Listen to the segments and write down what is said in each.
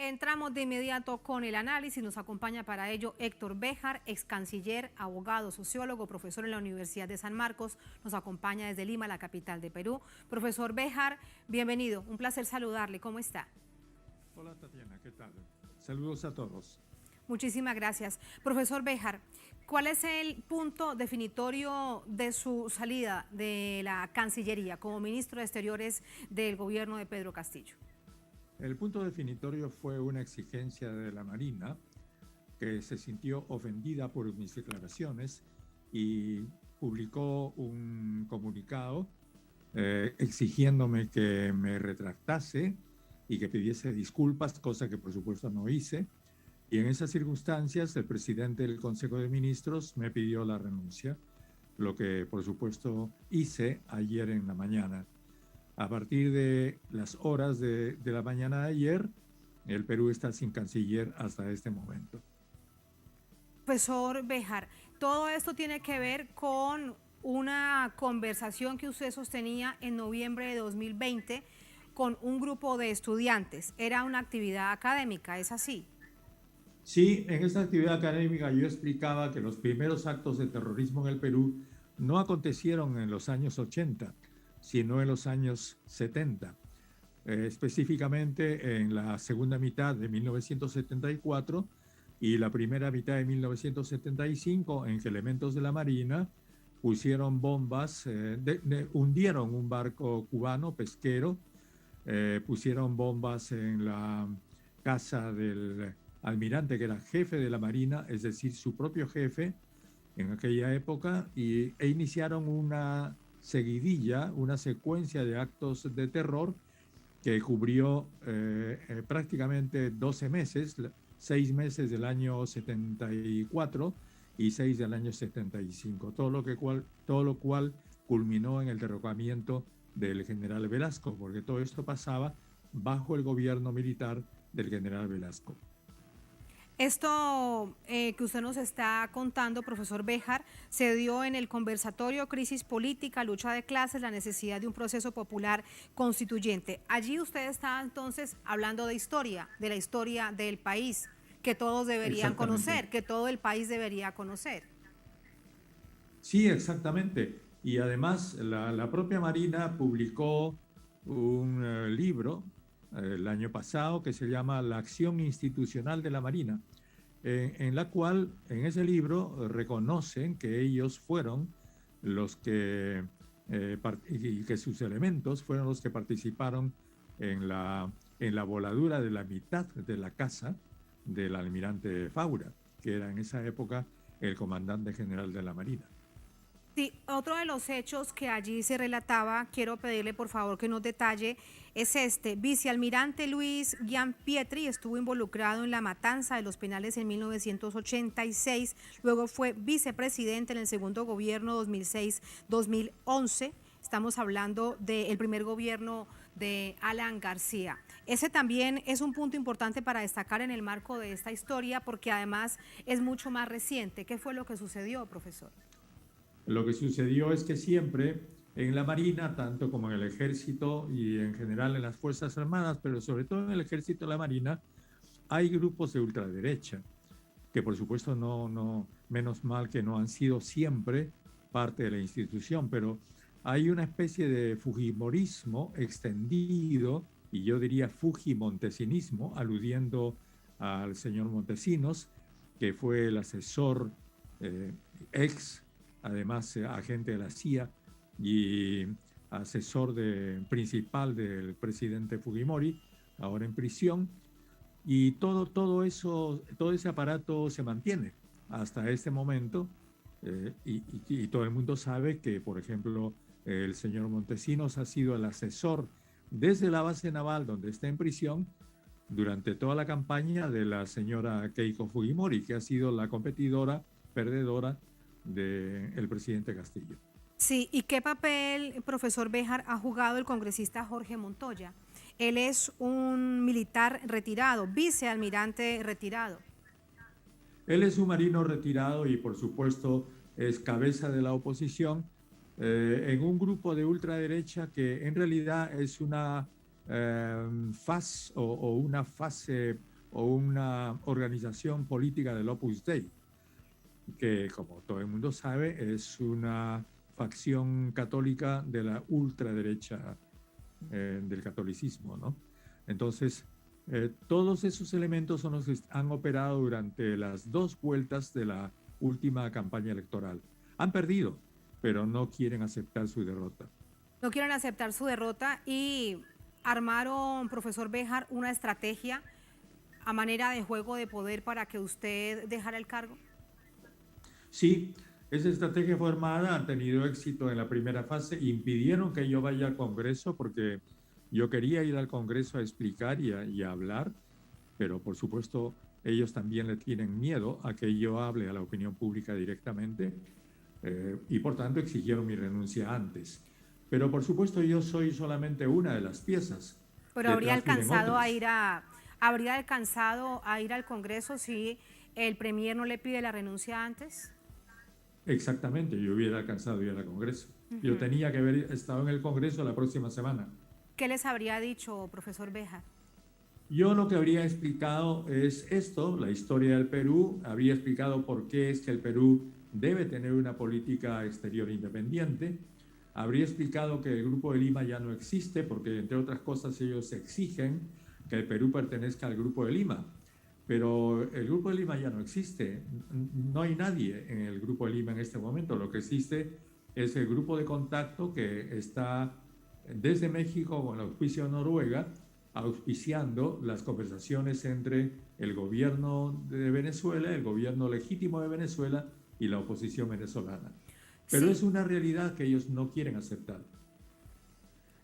entramos de inmediato con el análisis. Nos acompaña para ello Héctor Béjar, ex canciller, abogado, sociólogo, profesor en la Universidad de San Marcos. Nos acompaña desde Lima, la capital de Perú. Profesor Béjar, bienvenido. Un placer saludarle. ¿Cómo está? Hola Tatiana, ¿qué tal? Saludos a todos. Muchísimas gracias. Profesor Béjar, ¿cuál es el punto definitorio de su salida de la Cancillería como ministro de Exteriores del gobierno de Pedro Castillo? El punto definitorio fue una exigencia de la Marina, que se sintió ofendida por mis declaraciones y publicó un comunicado exigiéndome que me retractase y que pidiese disculpas, cosa que por supuesto no hice. Y en esas circunstancias el presidente del Consejo de Ministros me pidió la renuncia, lo que por supuesto hice ayer en la mañana. A partir de las horas de la mañana de ayer, el Perú está sin canciller hasta este momento. Profesor Béjar, todo esto tiene que ver con una conversación que usted sostenía en noviembre de 2020 con un grupo de estudiantes. Era una actividad académica, ¿es así? Sí, en esta actividad académica yo explicaba que los primeros actos de terrorismo en el Perú no acontecieron en los años 80, sino en los años 70. Específicamente en la segunda mitad de 1974 y la primera mitad de 1975, en que elementos de la Marina pusieron bombas, hundieron un barco cubano pesquero, pusieron bombas en la casa del almirante que era jefe de la Marina, es decir, su propio jefe en aquella época, e iniciaron una seguidilla, una secuencia de actos de terror que cubrió prácticamente 12 meses, 6 meses del año 74 y 6 del año 75, todo lo cual culminó en el derrocamiento del general Velasco, porque todo esto pasaba bajo el gobierno militar del general Velasco. Esto que usted nos está contando, profesor Béjar, se dio en el conversatorio Crisis Política, Lucha de Clases, la necesidad de un proceso popular constituyente. Allí usted está entonces hablando de la historia del país, que todos deberían conocer, que todo el país debería conocer. Sí, exactamente. Y además la propia Marina publicó un libro el año pasado que se llama La acción institucional de la Marina, en la cual, en ese libro, reconocen que ellos fueron los que, y que sus elementos fueron los que participaron en la voladura de la mitad de la casa del almirante Faura, que era en esa época el comandante general de la Marina. Sí, otro de los hechos que allí se relataba, quiero pedirle por favor que nos detalle, es este. Vicealmirante Luis Gianpietri estuvo involucrado en la matanza de los penales en 1986, luego fue vicepresidente en el segundo gobierno 2006-2011. Estamos hablando del primer gobierno de Alan García. Ese también es un punto importante para destacar en el marco de esta historia, porque además es mucho más reciente. ¿Qué fue lo que sucedió, profesor? Lo que sucedió es que siempre en la Marina, tanto como en el Ejército y en general en las Fuerzas Armadas, pero sobre todo en el Ejército y la Marina, hay grupos de ultraderecha, que por supuesto menos mal que no han sido siempre parte de la institución, pero hay una especie de fujimorismo extendido, y yo diría fujimontesinismo, aludiendo al señor Montesinos, que fue el asesor ex además agente de la CIA y asesor principal del presidente Fujimori, ahora en prisión, y todo ese aparato se mantiene hasta este momento, y todo el mundo sabe que, por ejemplo, el señor Montesinos ha sido el asesor desde la base naval donde está en prisión durante toda la campaña de la señora Keiko Fujimori, que ha sido la competidora perdedora del presidente Castillo. Sí, ¿y qué papel, profesor Béjar, ha jugado el congresista Jorge Montoya? Él es un militar retirado, vicealmirante retirado. Él es un marino retirado y por supuesto es cabeza de la oposición en un grupo de ultraderecha que en realidad es una faz o una fase o una organización política del Opus Dei, que como todo el mundo sabe es una facción católica de la ultraderecha del catolicismo, ¿no? Entonces, todos esos elementos son los que han operado durante las dos vueltas de la última campaña electoral. Han perdido, pero no quieren aceptar su derrota. No quieren aceptar su derrota y armaron, profesor Béjar, una estrategia a manera de juego de poder para que usted dejara el cargo. Sí, esa estrategia fue armada, han tenido éxito en la primera fase, impidieron que yo vaya al Congreso porque yo quería ir al Congreso a explicar y a hablar, pero por supuesto ellos también le tienen miedo a que yo hable a la opinión pública directamente y por tanto exigieron mi renuncia antes. Pero por supuesto yo soy solamente una de las piezas. Pero Detrás vienen otras. habría alcanzado a ir al Congreso si el premier no le pide la renuncia antes. Exactamente, yo hubiera alcanzado ir al Congreso. Yo tenía que haber estado en el Congreso la próxima semana. ¿Qué les habría dicho, profesor Béjar? Yo lo que habría explicado es esto, la historia del Perú, habría explicado por qué es que el Perú debe tener una política exterior independiente, habría explicado que el Grupo de Lima ya no existe porque, entre otras cosas, ellos exigen que el Perú pertenezca al Grupo de Lima, pero el Grupo de Lima ya no existe, no hay nadie en el Grupo de Lima en este momento, lo que existe es el grupo de contacto que está desde México con el auspicio de Noruega, auspiciando las conversaciones entre el gobierno de Venezuela, el gobierno legítimo de Venezuela y la oposición venezolana. Pero Sí. es una realidad que ellos no quieren aceptar.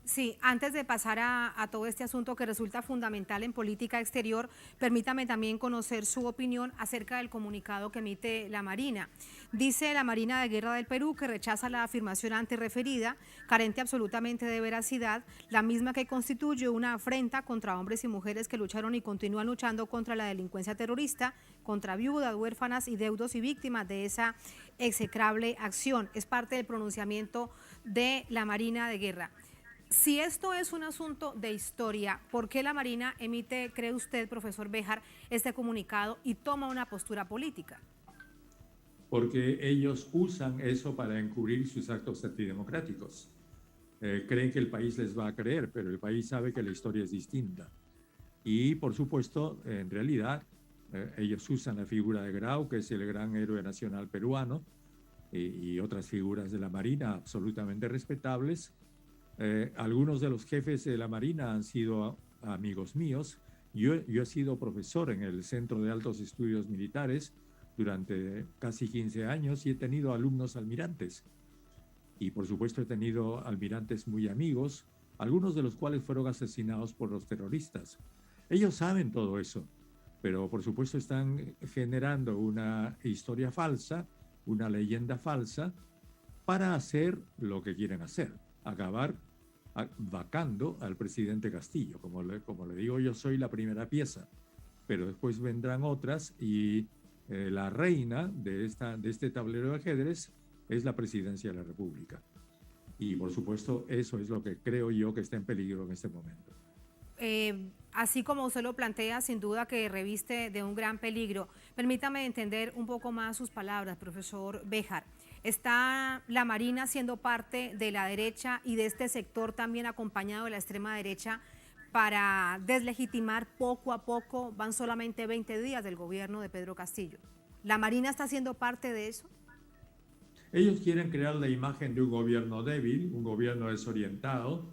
Sí, antes de pasar a todo este asunto que resulta fundamental en política exterior, permítame también conocer su opinión acerca del comunicado que emite la Marina. Dice la Marina de Guerra del Perú que rechaza la afirmación antes referida, carente absolutamente de veracidad, la misma que constituye una afrenta contra hombres y mujeres que lucharon y continúan luchando contra la delincuencia terrorista, contra viudas, huérfanas y deudos y víctimas de esa execrable acción. Es parte del pronunciamiento de la Marina de Guerra. Si esto es un asunto de historia, ¿por qué la Marina emite, cree usted, profesor Béjar, este comunicado y toma una postura política? Porque ellos usan eso para encubrir sus actos antidemocráticos. Creen que el país les va a creer, pero el país sabe que la historia es distinta. Y, por supuesto, en realidad, ellos usan la figura de Grau, que es el gran héroe nacional peruano, y otras figuras de la Marina absolutamente respetables. Algunos de los jefes de la Marina han sido amigos míos. Yo he sido profesor en el Centro de Altos Estudios Militares durante casi 15 años y he tenido alumnos almirantes. Y por supuesto he tenido almirantes muy amigos, algunos de los cuales fueron asesinados por los terroristas. Ellos saben todo eso, pero por supuesto están generando una historia falsa, una leyenda falsa, para hacer lo que quieren hacer, acabar vacando al presidente Castillo. Como le digo, yo soy la primera pieza, pero después vendrán otras y la reina de este tablero de ajedrez es la presidencia de la República. Y por supuesto eso es lo que creo yo que está en peligro en este momento. Así como usted lo plantea, sin duda que reviste de un gran peligro. Permítame entender un poco más sus palabras, profesor Béjar. ¿Está la Marina siendo parte de la derecha y de este sector también acompañado de la extrema derecha para deslegitimar poco a poco? Van solamente 20 días del gobierno de Pedro Castillo. ¿La Marina está siendo parte de eso? Ellos quieren crear la imagen de un gobierno débil, un gobierno desorientado,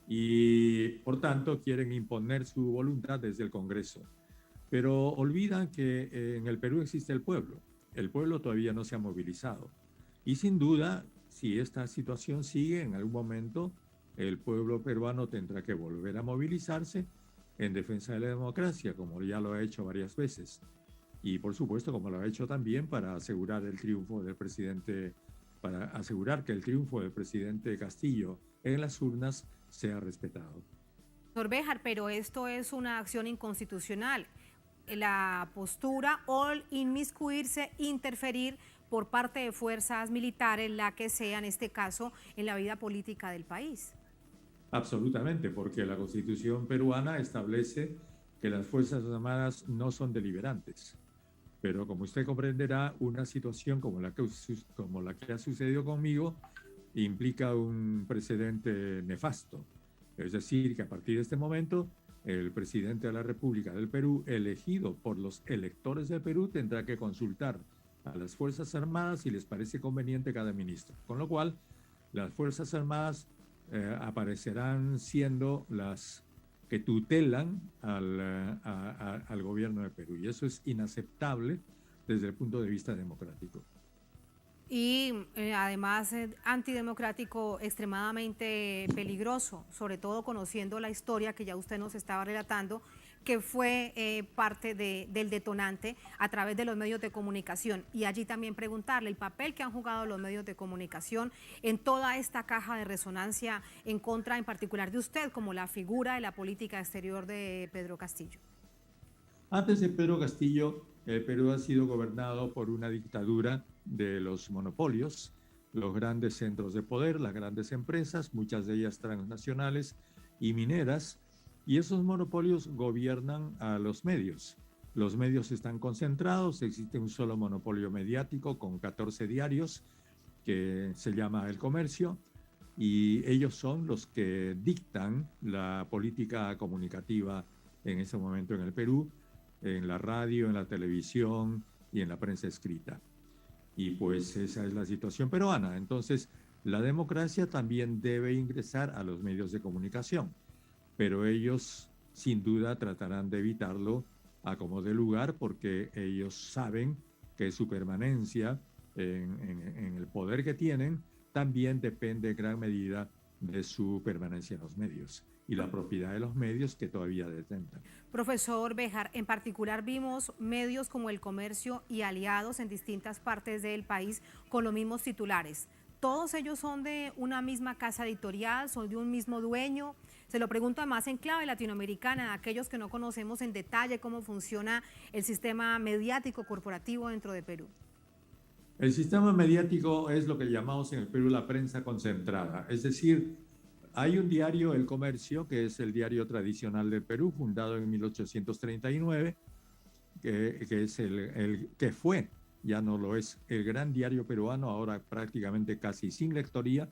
y por tanto quieren imponer su voluntad desde el Congreso. Pero olvidan que en el Perú existe el pueblo. El pueblo todavía no se ha movilizado. Y sin duda, si esta situación sigue, en algún momento el pueblo peruano tendrá que volver a movilizarse en defensa de la democracia, como ya lo ha hecho varias veces. Y por supuesto, como lo ha hecho también para asegurar el triunfo del presidente, para asegurar que el triunfo del presidente Castillo en las urnas sea respetado. Doctor Béjar, pero esto es una acción inconstitucional. La postura o inmiscuirse, interferir por parte de fuerzas militares, la que sea en este caso, en la vida política del país. Absolutamente, porque la Constitución peruana establece que las Fuerzas Armadas no son deliberantes. Pero como usted comprenderá, una situación como la que ha sucedido conmigo implica un precedente nefasto. Es decir, que a partir de este momento, el presidente de la República del Perú, elegido por los electores del Perú, tendrá que consultar a las Fuerzas Armadas si les parece conveniente cada ministro. Con lo cual, las Fuerzas Armadas aparecerán siendo las que tutelan al gobierno de Perú. Y eso es inaceptable desde el punto de vista democrático. Y además antidemocrático, extremadamente peligroso, sobre todo conociendo la historia que ya usted nos estaba relatando, que fue parte del detonante a través de los medios de comunicación. Y allí también preguntarle el papel que han jugado los medios de comunicación en toda esta caja de resonancia en contra, en particular de usted, como la figura de la política exterior de Pedro Castillo. Antes de Pedro Castillo, el Perú ha sido gobernado por una dictadura de los monopolios, los grandes centros de poder, las grandes empresas, muchas de ellas transnacionales y mineras, y esos monopolios gobiernan a los medios. Los medios están concentrados, existe un solo monopolio mediático con 14 diarios que se llama El Comercio, y ellos son los que dictan la política comunicativa en ese momento en el Perú, en la radio, en la televisión y en la prensa escrita. Y pues esa es la situación peruana. Entonces, la democracia también debe ingresar a los medios de comunicación, pero ellos sin duda tratarán de evitarlo a como dé lugar, porque ellos saben que su permanencia en el poder que tienen también depende en gran medida de su permanencia en los medios y la propiedad de los medios que todavía detentan. Profesor Béjar, en particular vimos medios como El Comercio y aliados en distintas partes del país con los mismos titulares. ¿Todos ellos son de una misma casa editorial, son de un mismo dueño? Se lo pregunto además en clave latinoamericana, a aquellos que no conocemos en detalle cómo funciona el sistema mediático corporativo dentro de Perú. El sistema mediático es lo que llamamos en el Perú la prensa concentrada, es decir, hay un diario, El Comercio, que es el diario tradicional del Perú, fundado en 1839, que es que fue, ya no lo es, el gran diario peruano, ahora prácticamente casi sin lectoría,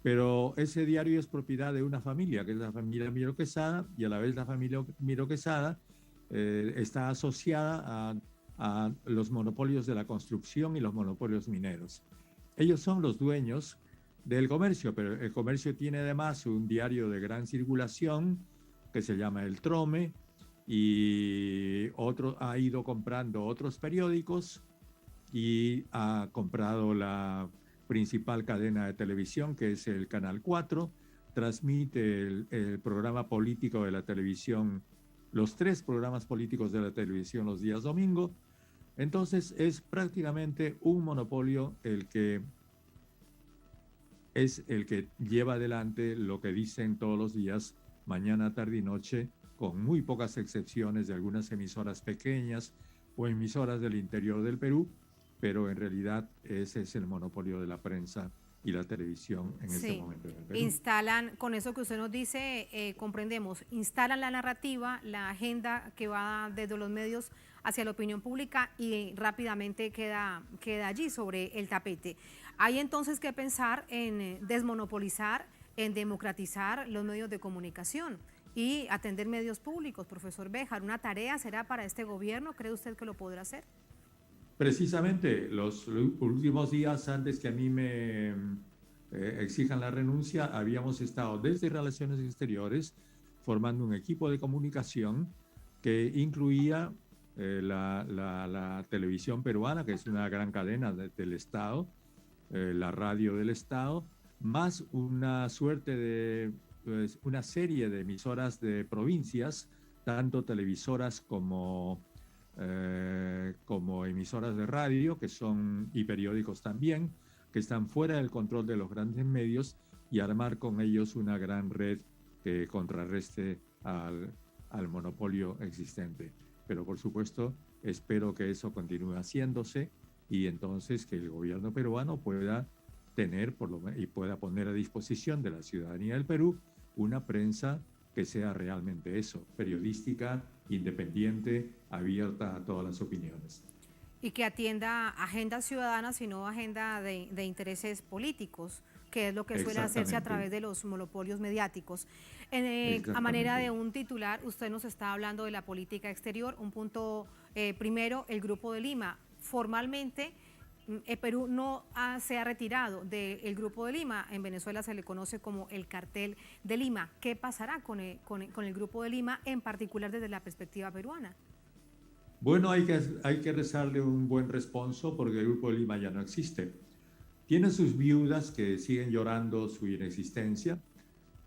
pero ese diario es propiedad de una familia, que es la familia Miro Quesada, y a la vez la familia Miro Quesada está asociada a los monopolios de la construcción y los monopolios mineros. Ellos son los dueños del Comercio, pero el Comercio tiene además un diario de gran circulación que se llama El Trome, y ha ido comprando otros periódicos y ha comprado la principal cadena de televisión, que es el Canal 4, transmite el programa político de la televisión, los 3 programas políticos de la televisión los días domingo. Entonces es prácticamente un monopolio el que lleva adelante lo que dicen todos los días, mañana, tarde y noche, con muy pocas excepciones de algunas emisoras pequeñas o emisoras del interior del Perú, pero en realidad ese es el monopolio de la prensa y la televisión en este momento en el Perú. Instalan, con eso que usted nos dice, comprendemos, instalan la narrativa, la agenda que va desde los medios hacia la opinión pública y rápidamente queda allí sobre el tapete. Hay entonces que pensar en desmonopolizar, en democratizar los medios de comunicación y atender medios públicos. Profesor Béjar, ¿una tarea será para este gobierno? ¿Cree usted que lo podrá hacer? Precisamente los últimos días antes que a mí me exijan la renuncia, habíamos estado desde Relaciones Exteriores formando un equipo de comunicación que incluía la televisión peruana, que es una gran cadena del Estado, la radio del Estado, más una suerte de una serie de emisoras de provincias, tanto televisoras como emisoras de radio, que son, y periódicos también, que están fuera del control de los grandes medios, y armar con ellos una gran red que contrarreste al monopolio existente. Pero por supuesto, espero que eso continúe haciéndose, y entonces que el gobierno peruano pueda tener y pueda poner a disposición de la ciudadanía del Perú una prensa que sea realmente eso, periodística independiente, abierta a todas las opiniones. Y que atienda agendas ciudadanas y no agenda de intereses políticos, que es lo que suele hacerse a través de los monopolios mediáticos. A manera de un titular, usted nos está hablando de la política exterior. Un punto primero, el Grupo de Lima. Formalmente, Perú no se ha retirado del Grupo de Lima. En Venezuela se le conoce como el Cartel de Lima. ¿Qué pasará con el Grupo de Lima, en particular desde la perspectiva peruana? Bueno, hay que rezarle un buen responso porque el Grupo de Lima ya no existe. Tiene sus viudas que siguen llorando su inexistencia,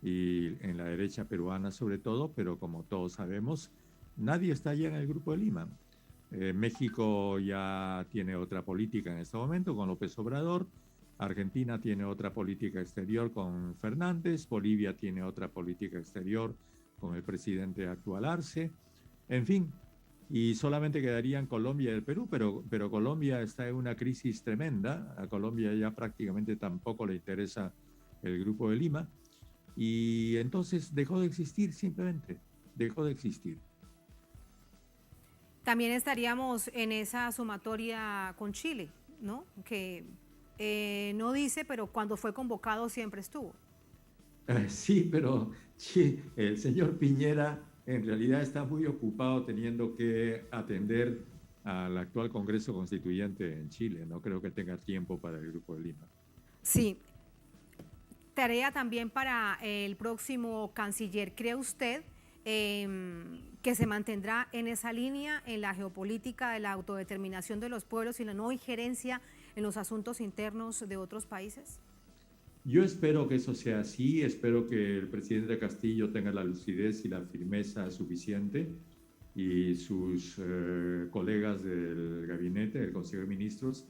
y en la derecha peruana sobre todo, pero como todos sabemos, nadie está allá en el Grupo de Lima. México ya tiene otra política en este momento con López Obrador, Argentina tiene otra política exterior con Fernández, Bolivia tiene otra política exterior con el presidente actual Arce, en fin, y solamente quedarían Colombia y el Perú, pero Colombia está en una crisis tremenda. A Colombia ya prácticamente tampoco le interesa el Grupo de Lima, y entonces dejó de existir, simplemente dejó de existir. También estaríamos en esa sumatoria con Chile, ¿no? Que no dice, pero cuando fue convocado siempre estuvo. Sí, pero sí, el señor Piñera en realidad está muy ocupado teniendo que atender al actual Congreso Constituyente en Chile. No creo que tenga tiempo para el Grupo de Lima. Sí. Tarea también para el próximo canciller. ¿Cree usted que se mantendrá en esa línea, en la geopolítica de la autodeterminación de los pueblos y la no injerencia en los asuntos internos de otros países? Yo espero que eso sea así, espero que el presidente Castillo tenga la lucidez y la firmeza suficiente, y sus colegas del gabinete, del Consejo de Ministros,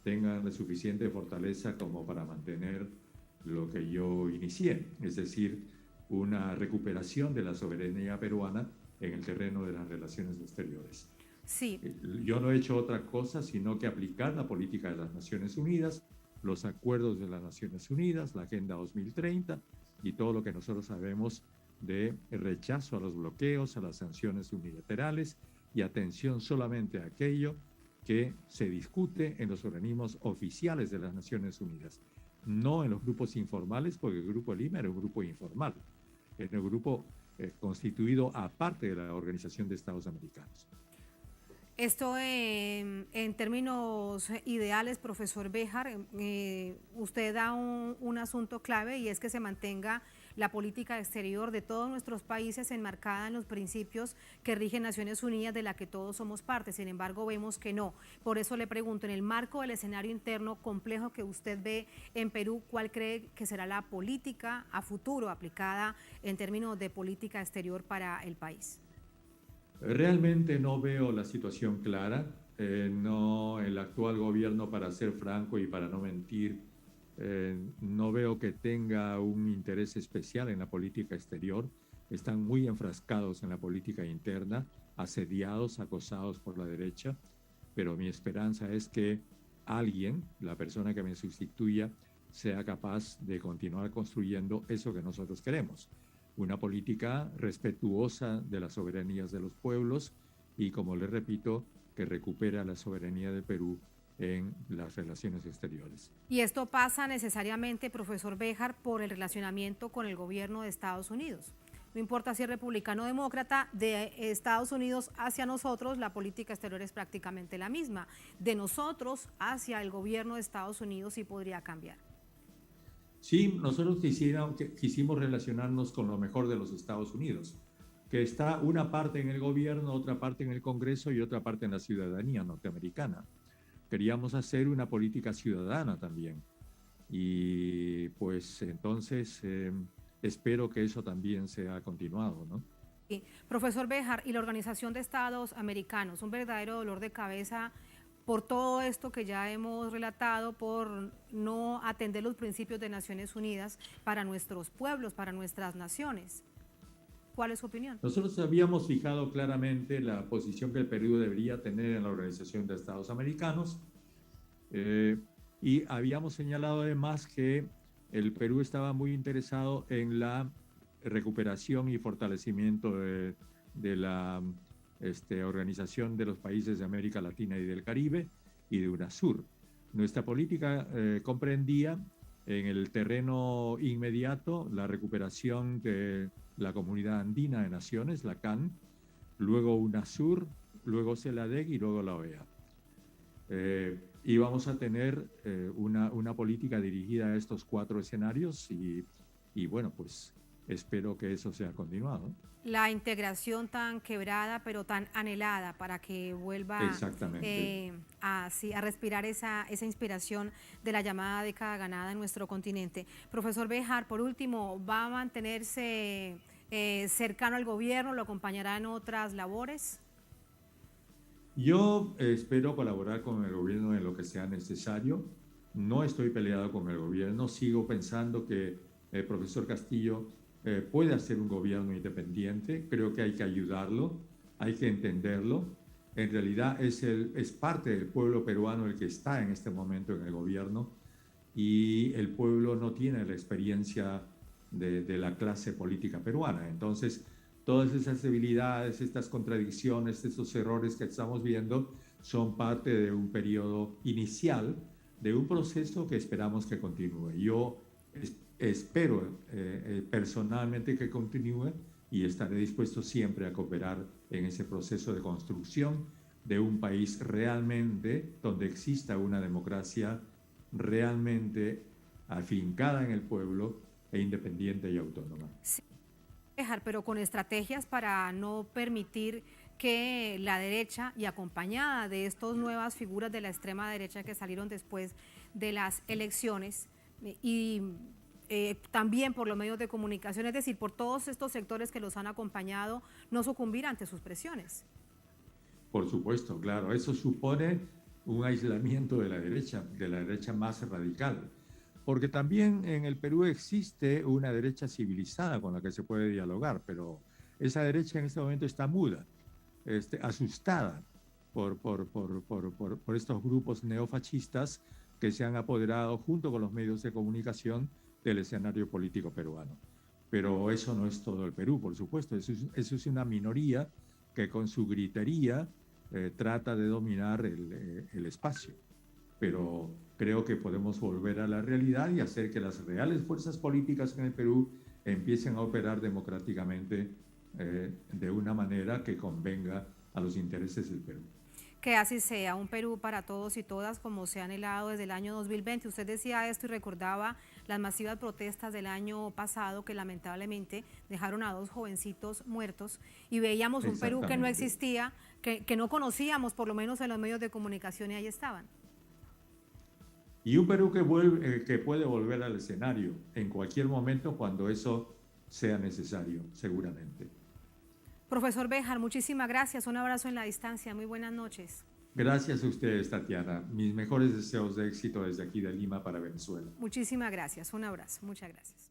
tengan la suficiente fortaleza como para mantener lo que yo inicié, es decir, una recuperación de la soberanía peruana en el terreno de las relaciones exteriores. Sí. Yo no he hecho otra cosa sino que aplicar la política de las Naciones Unidas, los acuerdos de las Naciones Unidas, la Agenda 2030 y todo lo que nosotros sabemos de rechazo a los bloqueos, a las sanciones unilaterales y atención solamente a aquello que se discute en los organismos oficiales de las Naciones Unidas, no en los grupos informales, porque el Grupo de Lima era un grupo informal, era un grupo constituido aparte de la Organización de Estados Americanos. Esto en términos ideales, profesor Béjar, usted da un asunto clave, y es que se mantenga la política exterior de todos nuestros países enmarcada en los principios que rigen Naciones Unidas, de la que todos somos parte. Sin embargo, vemos que no. Por eso le pregunto, en el marco del escenario interno complejo que usted ve en Perú, ¿cuál cree que será la política a futuro aplicada en términos de política exterior para el país? Realmente no veo la situación clara. No, el actual gobierno, para ser franco y para no mentir, no veo que tenga un interés especial en la política exterior. Están muy enfrascados en la política interna, asediados, acosados por la derecha, pero mi esperanza es que alguien, la persona que me sustituya, sea capaz de continuar construyendo eso que nosotros queremos. Una política respetuosa de las soberanías de los pueblos y, como les repito, que recupera la soberanía del Perú en las relaciones exteriores. Y esto pasa necesariamente, profesor Béjar, por el relacionamiento con el gobierno de Estados Unidos. No importa si es republicano o demócrata, de Estados Unidos hacia nosotros la política exterior es prácticamente la misma. De nosotros hacia el gobierno de Estados Unidos sí podría cambiar. Sí, nosotros quisimos relacionarnos con lo mejor de los Estados Unidos, que está una parte en el gobierno, otra parte en el Congreso y otra parte en la ciudadanía norteamericana. Queríamos hacer una política ciudadana también. Y pues entonces espero que eso también sea continuado, ¿no? Sí. Profesor Béjar, y la Organización de Estados Americanos, un verdadero dolor de cabeza por todo esto que ya hemos relatado, por no atender los principios de Naciones Unidas para nuestros pueblos, para nuestras naciones. ¿Cuál es su opinión? Nosotros habíamos fijado claramente la posición que el Perú debería tener en la Organización de Estados Americanos, y habíamos señalado además que el Perú estaba muy interesado en la recuperación y fortalecimiento de la Organización de los Países de América Latina y del Caribe y de UNASUR. Nuestra política comprendía en el terreno inmediato la recuperación de la Comunidad Andina de Naciones, la CAN, luego UNASUR, luego CELADEC y luego la OEA. Y vamos a tener una política dirigida a estos 4 escenarios y bueno, pues espero que eso sea continuado. La integración tan quebrada pero tan anhelada para que vuelva a respirar esa inspiración de la llamada década ganada en nuestro continente. Profesor Béjar, por último, ¿va a mantenerse cercano al gobierno? ¿Lo acompañará en otras labores? Yo espero colaborar con el gobierno en lo que sea necesario. No estoy peleado con el gobierno. Sigo pensando que el profesor Castillo puede hacer un gobierno independiente. Creo que hay que ayudarlo, hay que entenderlo. En realidad es parte del pueblo peruano el que está en este momento en el gobierno y el pueblo no tiene la experiencia de la clase política peruana. Entonces, todas esas debilidades, estas contradicciones, estos errores que estamos viendo son parte de un periodo inicial de un proceso que esperamos que continúe. Yo espero personalmente que continúe y estaré dispuesto siempre a cooperar en ese proceso de construcción de un país realmente donde exista una democracia realmente afincada en el pueblo e independiente y autónoma. Sí, pero con estrategias para no permitir que la derecha, y acompañada de estas nuevas figuras de la extrema derecha que salieron después de las elecciones, y también por los medios de comunicación, es decir, por todos estos sectores que los han acompañado, no sucumbir ante sus presiones. Por supuesto, claro, eso supone un aislamiento de la derecha más radical, porque también en el Perú existe una derecha civilizada con la que se puede dialogar, pero esa derecha en este momento está muda, asustada por estos grupos neofascistas que se han apoderado junto con los medios de comunicación del escenario político peruano. Pero eso no es todo el Perú, por supuesto, eso es una minoría que con su gritería trata de dominar el espacio. Pero creo que podemos volver a la realidad y hacer que las reales fuerzas políticas en el Perú empiecen a operar democráticamente de una manera que convenga a los intereses del Perú. Que así sea, un Perú para todos y todas como se ha anhelado desde el año 2020. Usted decía esto y recordaba las masivas protestas del año pasado que lamentablemente dejaron a 2 jovencitos muertos y veíamos un Perú que no existía, que no conocíamos por lo menos en los medios de comunicación y ahí estaban. Y un Perú que puede volver al escenario en cualquier momento cuando eso sea necesario, seguramente. Profesor Béjar, muchísimas gracias. Un abrazo en la distancia. Muy buenas noches. Gracias a ustedes, Tatiana. Mis mejores deseos de éxito desde aquí de Lima para Venezuela. Muchísimas gracias. Un abrazo. Muchas gracias.